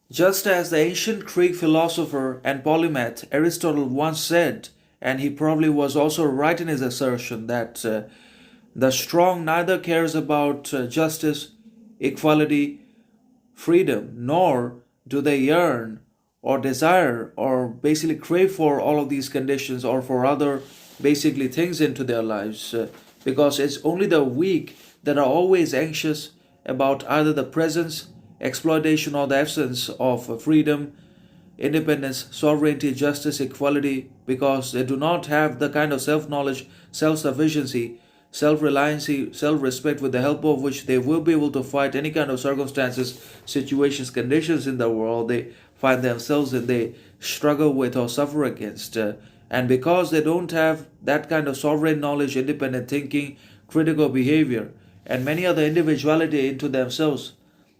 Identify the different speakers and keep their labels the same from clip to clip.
Speaker 1: Just as the ancient Greek philosopher and polymath Aristotle once said, and he probably was also right in his assertion, that the strong neither cares about justice, equality, freedom, nor do they yearn or desire or basically crave for all of these conditions or for other basically things into their lives, because it's only the weak that are always anxious about either the presence, exploitation, or the absence of freedom, independence, sovereignty, justice, equality, because they do not have the kind of self knowledge, self sufficiency, self reliancy, self respect with the help of which they will be able to fight any kind of circumstances, situations, conditions in the world they find themselves in, they struggle with or suffer against. And because they don't have that kind of sovereign knowledge, independent thinking, critical behavior, and many other individuality into themselves,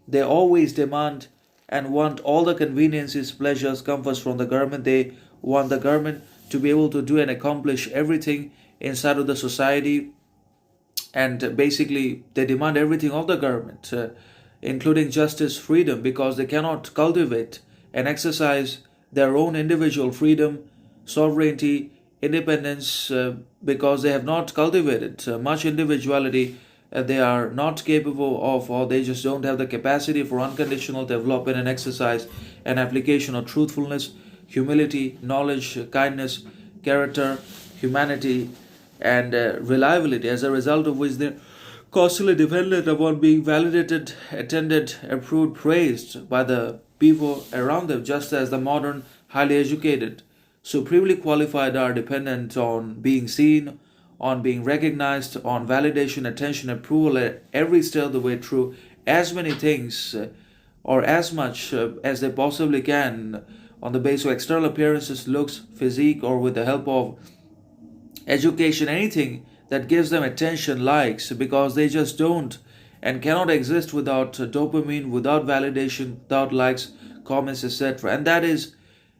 Speaker 1: they always demand and want all the conveniences, pleasures, comforts from the government. They want the government to be able to do and accomplish everything inside of the society, and basically they demand everything of the government, including justice, freedom, because they cannot cultivate and exercise their own individual freedom, sovereignty, independence, because they have not cultivated much individuality. They are not capable of, or they just don't have the capacity for unconditional development and exercise and application of truthfulness, humility, knowledge, kindness, character, humanity, and reliability, as a result of which they're constantly dependent upon being validated, attended, approved, praised by the people around them, just as the modern, highly educated, supremely qualified are dependent on being seen, on being recognized, on validation, attention, approval at every step of the way through as many things or as much as they possibly can on the basis of external appearances, looks, physique, or with the help of education, anything that gives them attention, likes, because they just don't and cannot exist without dopamine, without validation, without likes, comments, etc. And that is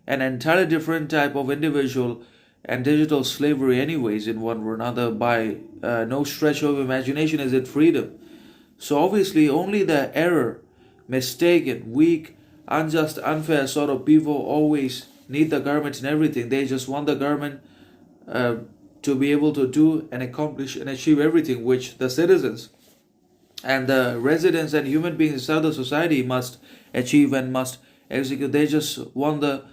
Speaker 1: an entirely different type of individual and digital slavery, anyways, in one way or another. By no stretch of imagination is it freedom. So obviously, only the error, mistaken, weak, unjust, unfair sort of people always need the government in everything. They just want the government uh, to be able to do and accomplish and achieve everything which the citizens and the residents and human beings inside the society must achieve and must execute. They just want the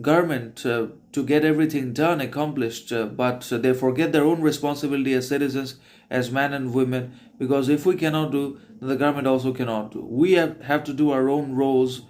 Speaker 1: government to get everything done, accomplished, but they forget their own responsibility as citizens, as men and women, because if we cannot do, then the government also cannot do. We have to do our own roles,